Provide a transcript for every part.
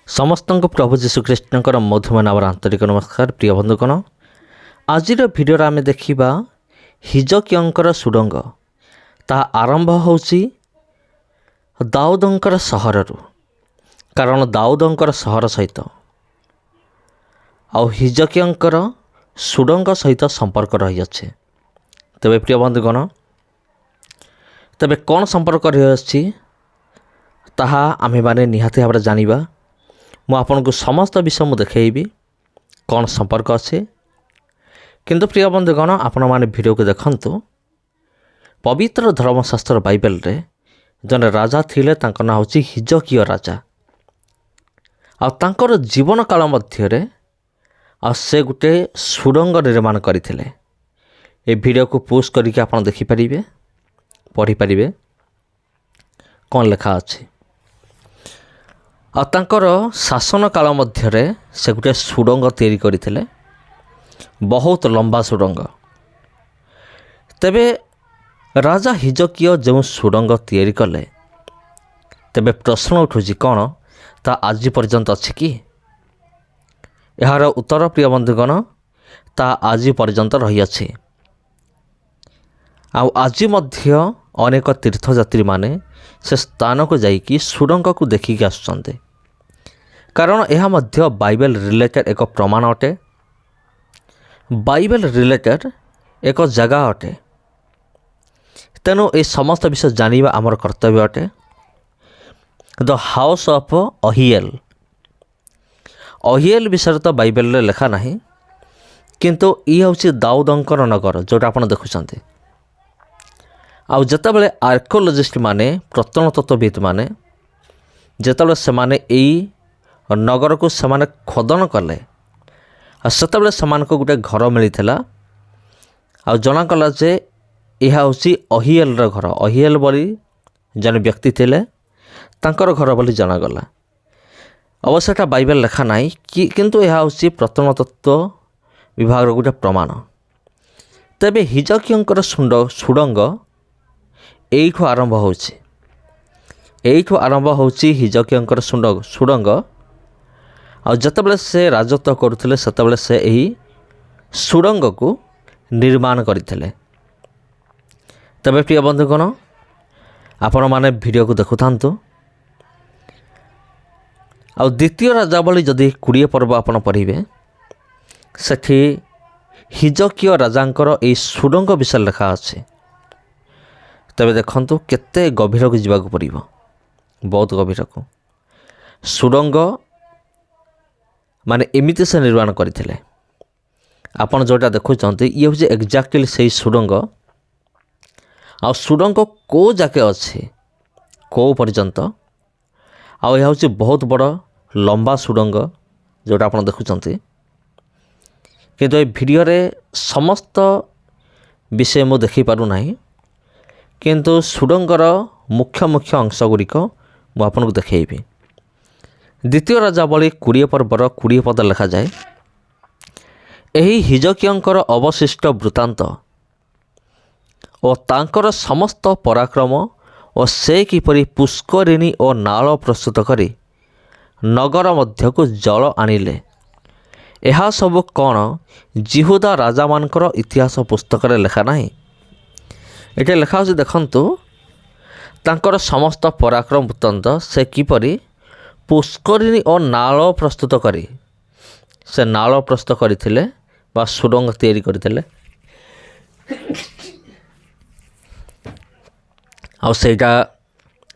ସମସ୍ତଙ୍କୁ ପ୍ରଭୁ ଯୀଶୁଖ୍ରୀଷ୍ଟଙ୍କର ମଧୁମୟ ନାମରେ ଆନ୍ତରିକ ନମସ୍କାର। ପ୍ରିୟ ବନ୍ଧୁଗଣ, ଆଜିର ଭିଡ଼ିଓରେ ଆମେ ଦେଖିବା ହିଜକିୟଙ୍କର ସୁଡ଼ଙ୍ଗ। ତାହା ଆରମ୍ଭ ହେଉଛି ଦାଉଦଙ୍କର ସହରରୁ, କାରଣ ଦାଉଦଙ୍କର ସହର ସହିତ ଆଉ ହିଜକିୟଙ୍କର ସୁଡ଼ଙ୍ଗ ସହିତ ସମ୍ପର୍କ ରହିଅଛି। ତେବେ ପ୍ରିୟ ବନ୍ଧୁଗଣ, ତେବେ କ'ଣ ସମ୍ପର୍କ ରହିଅଛି ତାହା ଆମେମାନେ ନିହାତି ଭାବରେ ଜାଣିବା। ମୁଁ ଆପଣଙ୍କୁ ସମସ୍ତ ବିଷୟ ଦେଖାଇବି କ'ଣ ସମ୍ପର୍କ ଅଛି। କିନ୍ତୁ ପ୍ରିୟ ବନ୍ଧୁଗଣ, ଆପଣମାନେ ଭିଡ଼ିଓକୁ ଦେଖନ୍ତୁ। ପବିତ୍ର ଧର୍ମଶାସ୍ତ୍ର ବାଇବେଲରେ ଜଣେ ରାଜା ଥିଲେ, ତାଙ୍କ ନାଁ ହେଉଛି ହିଜକିୟ ରାଜା। ଆଉ ତାଙ୍କର ଜୀବନ କାଳ ମଧ୍ୟରେ ସେ ଗୋଟେ ସୁଡ଼ଙ୍ଗ ନିର୍ମାଣ କରିଥିଲେ। ଏ ଭିଡ଼ିଓକୁ ପୋଷ୍ଟ କରିକି ଆପଣ ଦେଖିପାରିବେ, ପଢ଼ିପାରିବେ କ'ଣ ଲେଖା ଅଛି। ଆଉ ତାଙ୍କର ଶାସନ କାଳ ମଧ୍ୟରେ ସେ ଗୋଟେ ସୁଡ଼ଙ୍ଗ ତିଆରି କରିଥିଲେ, ବହୁତ ଲମ୍ବା ସୁଡ଼ଙ୍ଗ। ତେବେ ରାଜା ହିଜକିୟ ଯେଉଁ ସୁଡ଼ଙ୍ଗ ତିଆରି କଲେ, ତେବେ ପ୍ରଶ୍ନ ଉଠୁଛି କ'ଣ ତା ଆଜି ପର୍ଯ୍ୟନ୍ତ ଅଛି କି? ଏହାର ଉତ୍ତର ପ୍ରିୟ ବନ୍ଧୁଗଣ, ତା ଆଜି ପର୍ଯ୍ୟନ୍ତ ରହିଅଛି। ଆଉ ଆଜି ମଧ୍ୟ ଅନେକ ତୀର୍ଥଯାତ୍ରୀମାନେ ସେ ସ୍ଥାନକୁ ଯାଇକି ସୁଡ଼ଙ୍ଗକୁ ଦେଖିକି ଆସୁଛନ୍ତି, କାରଣ ଏହା ମଧ୍ୟ ବାଇବେଲ ରିଲେଟେଡ଼ ଏକ ପ୍ରମାଣ ଅଟେ, ବାଇବେଲ ରିଲେଟେଡ଼ ଏକ ଜାଗା ଅଟେ। ତେଣୁ ଏ ସମସ୍ତ ବିଷୟ ଜାଣିବା ଆମର କର୍ତ୍ତବ୍ୟ ଅଟେ। ଦ ହାଉସ୍ ଅଫ୍ ଅହିଏଲ, ଅହିଏଲ ବିଷୟରେ ତ ବାଇବେଲରେ ଲେଖା ନାହିଁ, କିନ୍ତୁ ଇଏ ହେଉଛି ଦାଉଦଙ୍କର ନଗର, ଯେଉଁଟା ଆପଣ ଦେଖୁଛନ୍ତି। ଆଉ ଯେତେବେଳେ ଆର୍କିଓଲୋଜିଷ୍ଟ ମାନେ, ପ୍ରତ୍ନତତ୍ତ୍ୱବିତ୍ ମାନେ, ଯେତେବେଳେ ସେମାନେ ଏଇ ନଗରକୁ ସେମାନେ ଖୋଦନ କଲେ, ଆଉ ସେତେବେଳେ ସେମାନଙ୍କୁ ଗୋଟେ ଘର ମିଳିଥିଲା। ଆଉ ଜଣାଗଲା ଯେ ଏହା ହେଉଛି ଅହିଏଲର ଘର। ଅହିଏଲ ବୋଲି ଜଣେ ବ୍ୟକ୍ତି ଥିଲେ, ତାଙ୍କର ଘର ବୋଲି ଜଣାଗଲା। ଅବଶ୍ୟ ଏଟା ବାଇବେଲ ଲେଖା ନାହିଁ, କିନ୍ତୁ ଏହା ହେଉଛି ପ୍ରତ୍ନତତ୍ତ୍ୱ ବିଭାଗର ଗୋଟେ ପ୍ରମାଣ। ତେବେ ହିଜକିୟଙ୍କର ସୁଡ଼ଙ୍ଗ ଏଇଠୁ ଆରମ୍ଭ ହେଉଛି। ଏଇଠୁ ଆରମ୍ଭ ହେଉଛି ହିଜକିୟଙ୍କର ସୁଡ଼ଙ୍ଗ। ଆଉ ଯେତେବେଳେ ସେ ରାଜତ୍ୱ କରୁଥିଲେ, ସେତେବେଳେ ସେ ଏହି ସୁଡ଼ଙ୍ଗକୁ ନିର୍ମାଣ କରିଥିଲେ। ତେବେ ପ୍ରିୟ ବନ୍ଧୁଗଣ, ଆପଣମାନେ ଭିଡ଼ିଓକୁ ଦେଖୁଥାନ୍ତୁ। ଆଉ ଦ୍ୱିତୀୟ ରାଜାବଳୀ ଯଦି 20 ପର୍ବ ଆପଣ ପଢ଼ିବେ, ସେଠି ହିଜକିୟ ରାଜାଙ୍କର ଏହି ସୁଡ଼ଙ୍ଗ ବିଷୟରେ ଲେଖା ଅଛି। ତେବେ ଦେଖନ୍ତୁ କେତେ ଗଭୀରକୁ ଯିବାକୁ ପଡ଼ିବ, ବହୁତ ଗଭୀରକୁ। ସୁଡ଼ଙ୍ଗ ମାନେ ଏମିତି ସେ ନିର୍ମାଣ କରିଥିଲେ। ଆପଣ ଯେଉଁଟା ଦେଖୁଛନ୍ତି, ଇଏ ହେଉଛି ଏକ୍ଜାକ୍ଟଲି ସେଇ ସୁଡ଼ଙ୍ଗ। ଆଉ ସୁଡ଼ଙ୍ଗ କେଉଁ ଯାକେ ଅଛି, କେଉଁ ପର୍ଯ୍ୟନ୍ତ। ଆଉ ଏହା ହେଉଛି ବହୁତ ବଡ଼ ଲମ୍ବା ସୁଡ଼ଙ୍ଗ, ଯେଉଁଟା ଆପଣ ଦେଖୁଛନ୍ତି। କିନ୍ତୁ ଏ ଭିଡ଼ିଓରେ ସମସ୍ତ ବିଷୟ ମୁଁ ଦେଖିପାରୁନାହିଁ, କିନ୍ତୁ ସୁଡ଼ଙ୍ଗର ମୁଖ୍ୟ ଅଂଶ ଗୁଡ଼ିକ ମୁଁ ଆପଣଙ୍କୁ ଦେଖାଇବି। ଦ୍ୱିତୀୟ ରାଜାବଳୀ 20 ପର୍ବର 20 ପଦ ଲେଖାଯାଏ, ଏହି ହିଜକିୟଙ୍କର ଅବଶିଷ୍ଟ ବୃତ୍ତାନ୍ତ ଓ ତାଙ୍କର ସମସ୍ତ ପରାକ୍ରମ ଓ ସେ କିପରି ପୁଷ୍କରିଣୀ ଓ ନାଳ ପ୍ରସ୍ତୁତ କରି ନଗର ମଧ୍ୟକୁ ଜଳ ଆଣିଲେ, ଏହା ସବୁ କ'ଣ ଜିହୁଦା ରାଜାମାନଙ୍କର ଇତିହାସ ପୁସ୍ତକରେ ଲେଖା ନାହିଁ? ଏଠି ଲେଖା ହେଉଛି, ଦେଖନ୍ତୁ, ତାଙ୍କର ସମସ୍ତ ପରାକ୍ରମ ବୃତ୍ତାନ୍ତ, ସେ କିପରି ପୁଷ୍କରିଣୀ ଓ ନାଳ ପ୍ରସ୍ତୁତ କରି, ସେ ନାଳ ପ୍ରସ୍ତୁତ କରିଥିଲେ ବା ସୁଡ଼ଙ୍ଗ ତିଆରି କରିଥିଲେ। ଆଉ ସେଇଟା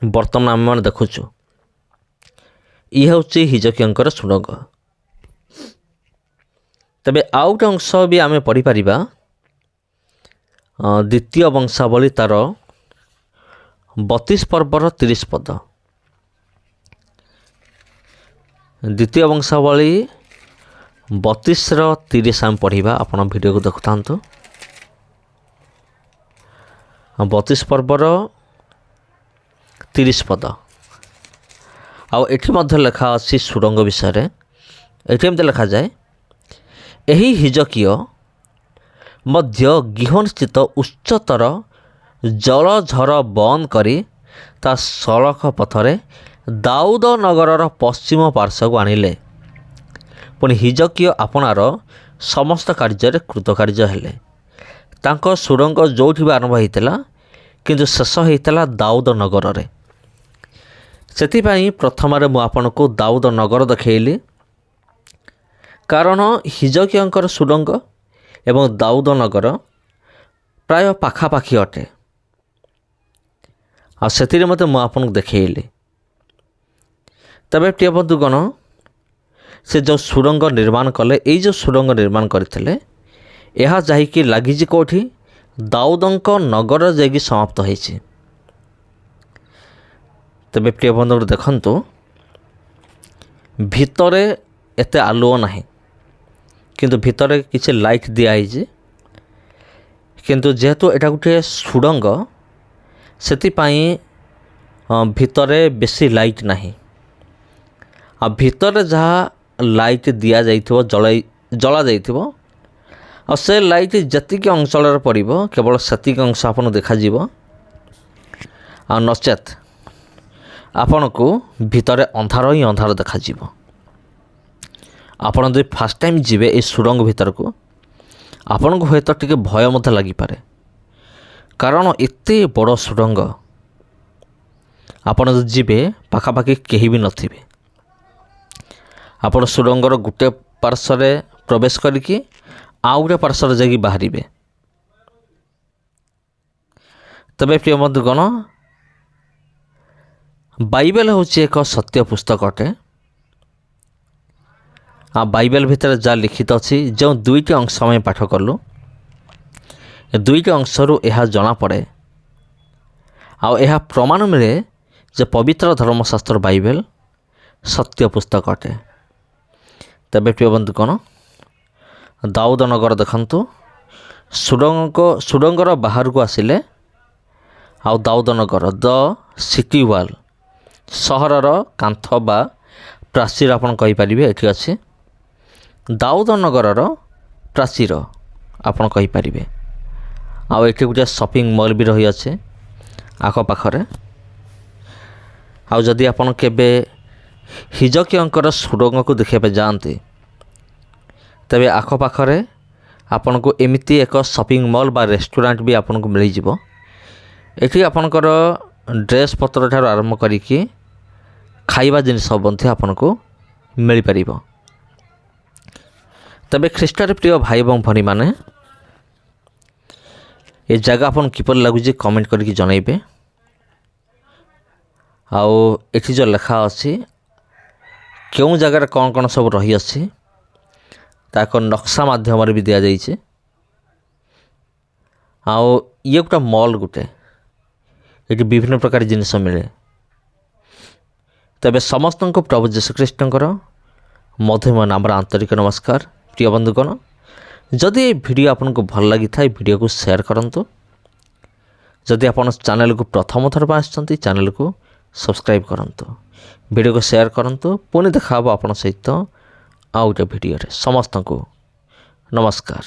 ବର୍ତ୍ତମାନ ଆମେମାନେ ଦେଖୁଛୁ। ଇଏ ହେଉଛି ହିଜକିୟଙ୍କର ସୁଡ଼ଙ୍ଗ। ତେବେ ଆଉ ଗୋଟେ ଅଂଶ ବି ଆମେ ପଢ଼ିପାରିବା, ଦ୍ୱିତୀୟ ବଂଶାବଳୀ ତା'ର 32 ପର୍ବର 30 ପଦ। ଦ୍ୱିତୀୟ ବଂଶାବଳୀ 32ର 30 ଆମେ ପଢ଼ିବା। ଆପଣ ଭିଡ଼ିଓକୁ ଦେଖୁଥାନ୍ତୁ। 32 ପର୍ବର 30 ପଦ। ଆଉ ଏଠି ମଧ୍ୟ ଲେଖା ଅଛି ସୁଡ଼ଙ୍ଗ ବିଷୟରେ। ଏଠି ଏମିତି ଲେଖାଯାଏ, ଏହି ହିଜକିୟ ମଧ୍ୟ ଗିହୋନସ୍ଥିତ ଉଚ୍ଚତର ଜଳଝର ବନ୍ଦ କରି ତା ସଳଖ ପଥରେ ଦାଉଦ ନଗରର ପଶ୍ଚିମ ପାର୍ଶ୍ୱକୁ ଆଣିଲେ। ପୁଣି ହିଜକିୟ ଆପଣାର ସମସ୍ତ କାର୍ଯ୍ୟରେ କୃତକାର୍ଯ୍ୟ ହେଲେ। ତାଙ୍କ ସୁଡ଼ଙ୍ଗ ଯେଉଁଠି ବି ଆରମ୍ଭ ହୋଇଥିଲା, କିନ୍ତୁ ଶେଷ ହୋଇଥିଲା ଦାଉଦ ନଗରରେ। ସେଥିପାଇଁ ପ୍ରଥମରେ ମୁଁ ଆପଣଙ୍କୁ ଦାଉଦ ନଗର ଦେଖାଇଲି, କାରଣ ହିଜକିୟଙ୍କର ସୁଡ଼ଙ୍ଗ ଏବଂ ଦାଉଦ ନଗର ପ୍ରାୟ ପାଖାପାଖି ଅଟେ। ଆଉ ସେଥିରେ ମଧ୍ୟ ମୁଁ ଆପଣଙ୍କୁ ଦେଖାଇଲି। ତେବେ ପ୍ରିୟ ବନ୍ଧୁଗଣ, ସେ ଯେଉଁ ସୁଡ଼ଙ୍ଗ ନିର୍ମାଣ କଲେ, ଏଇ ଯେଉଁ ସୁଡ଼ଙ୍ଗ ନିର୍ମାଣ କରିଥିଲେ, ଏହା ଯାଇକି ଲାଗିଛି କେଉଁଠି? ଦାଉଦଙ୍କ ନଗର ଯାଇକି ସମାପ୍ତ ହୋଇଛି। ତେବେ ପ୍ରିୟ ବନ୍ଧୁ ଦେଖନ୍ତୁ, ଭିତରେ ଏତେ ଆଲୁଅ ନାହିଁ, କିନ୍ତୁ ଭିତରେ କିଛି ଲାଇଟ୍ ଦିଆହେଇଛି। କିନ୍ତୁ ଯେହେତୁ ଏଇଟା ଗୋଟିଏ ସୁଡ଼ଙ୍ଗ, ସେଥିପାଇଁ ଭିତରେ ବେଶୀ ଲାଇଟ୍ ନାହିଁ। ଆଉ ଭିତରେ ଯାହା ଲାଇଟ୍ ଦିଆଯାଇଥିବ, ଜଳାଯାଇଥିବ, ଆଉ ସେ ଲାଇଟ୍ ଯେତିକି ଅଞ୍ଚଳରେ ପଡ଼ିବ, କେବଳ ସେତିକି ଅଂଶ ଆପଣଙ୍କୁ ଦେଖାଯିବ। ଆଉ ନଚେତ୍ ଆପଣଙ୍କୁ ଭିତରେ ଅନ୍ଧାର ହିଁ ଅନ୍ଧାର ଦେଖାଯିବ। ଆପଣ ଯଦି ଫାର୍ଷ୍ଟ ଟାଇମ୍ ଯିବେ এই ସୁଡ଼ଙ୍ଗ ଭିତରକୁ, ଆପଣଙ୍କୁ ହୁଏତ ଟିକେ ଭୟ ମଧ୍ୟ ଲାଗିପାରେ, କାରଣ ଏତେ ବଡ଼ ସୁଡ଼ଙ୍ଗ। ଆପଣ ଯଦି ଯିବେ, ପାଖାପାଖି କେହି ବି ନଥିବେ। ଆପଣ ସୁଡ଼ଙ୍ଗର ଗୋଟେ ପାର୍ଶ୍ୱରେ ପ୍ରବେଶ କରିକି ଆଉ ଗୋଟେ ପାର୍ଶ୍ୱରେ ଯାଇକି ବାହାରିବେ। ତେବେ ପ୍ରିୟ ବନ୍ଧୁଗଣ, ବାଇବେଲ ହେଉଛି ଏକ ସତ୍ୟ ପୁସ୍ତକ ଅଟେ। ଆଉ ବାଇବେଲ ଭିତରେ ଯାହା ଲିଖିତ ଅଛି, ଯେଉଁ ଦୁଇଟି ଅଂଶ ଆମେ ପାଠ କଲୁ, ଏ ଦୁଇଟି ଅଂଶରୁ ଏହା ଜଣାପଡ଼େ, ଆଉ ଏହା ପ୍ରମାଣ ମିଳେ ଯେ ପବିତ୍ର ଧର୍ମଶାସ୍ତ୍ର ବାଇବେଲ ସତ୍ୟ ପୁସ୍ତକ ଅଟେ। ତେବେ ପ୍ରିୟ ବନ୍ଧୁଗଣ, ଦାଉଦ ନଗର ଦେଖନ୍ତୁ, ସୁଡ଼ଙ୍ଗର ବାହାରକୁ ଆସିଲେ, ଆଉ ଦାଉଦ ନଗର, ଦ ସିଟି ୱାଲ୍, ସହରର କାନ୍ଥ ବା ପ୍ରାଚୀର ଆପଣ କହିପାରିବେ ଏଠି ଅଛି। ଦାଉଦ ନଗରର ପ୍ରାଚୀର ଆପଣ କହିପାରିବେ। ଆଉ ଏଠି ଗୋଟିଏ ସପିଂ ମଲ୍ ବି ରହିଅଛି ଆଖପାଖରେ। ଆଉ ଯଦି ଆପଣ କେବେ ହିଜକିୟଙ୍କର ସୁଡ଼ଙ୍ଗକୁ ଦେଖିବା ପାଇଁ ଯାଆନ୍ତି, ତେବେ ଆଖପାଖରେ ଆପଣଙ୍କୁ ଏମିତି ଏକ ସପିଂ ମଲ୍ ବା ରେଷ୍ଟୁରାଣ୍ଟ ବି ଆପଣଙ୍କୁ ମିଳିଯିବ। ଏଠି ଆପଣଙ୍କର ଡ୍ରେସ୍ ପତ୍ର ଠାରୁ ଆରମ୍ଭ କରିକି ଖାଇବା ଜିନିଷ ମଧ୍ୟ ଆପଣଙ୍କୁ ମିଳିପାରିବ। ତେବେ ଖ୍ରୀଷ୍ଟରେ ପ୍ରିୟ ଭାଇ ଏବଂ ଭଉଣୀମାନେ, ଏ ଜାଗା ଆପଣଙ୍କୁ କିପରି ଲାଗୁଛି କମେଣ୍ଟ କରିକି ଜଣାଇବେ। ଆଉ ଏଠି ଯେଉଁ ଲେଖା ଅଛି, କେଉଁ ଜାଗାରେ କ'ଣ କ'ଣ ସବୁ ରହିଅଛି, ତାକୁ ନକ୍ସା ମାଧ୍ୟମରେ ବି ଦିଆଯାଇଛି। ଆଉ ଇଏ ଗୋଟେ ମଲ୍ ଗୋଟେ, ଏଠି ବିଭିନ୍ନ ପ୍ରକାର ଜିନିଷ ମିଳେ। ତେବେ ସମସ୍ତଙ୍କୁ ପ୍ରଭୁ ଯୀଶୁଖ୍ରୀଷ୍ଟଙ୍କର ମଧୁମୟ ନାମରେ ଆନ୍ତରିକ ନମସ୍କାର। ପ୍ରିୟ ବନ୍ଧୁଗଣ, ଯଦି ଏ ଭିଡ଼ିଓ ଆପଣଙ୍କୁ ଭଲ ଲାଗିଥାଏ, ଭିଡ଼ିଓକୁ ସେୟାର କରନ୍ତୁ। ଯଦି ଆପଣ ଚ୍ୟାନେଲକୁ ପ୍ରଥମ ଥର ପାଇଁ ଆସିଛନ୍ତି, ଚ୍ୟାନେଲକୁ ସବସ୍କ୍ରାଇବ୍ କରନ୍ତୁ, ଭିଡ଼ିଓକୁ ସେୟାର କରନ୍ତୁ। ପୁଣି ଦେଖା ହେବ ଆପଣଙ୍କ ସହିତ ଆଉ ଗୋଟେ ଭିଡ଼ିଓରେ। ସମସ୍ତଙ୍କୁ ନମସ୍କାର।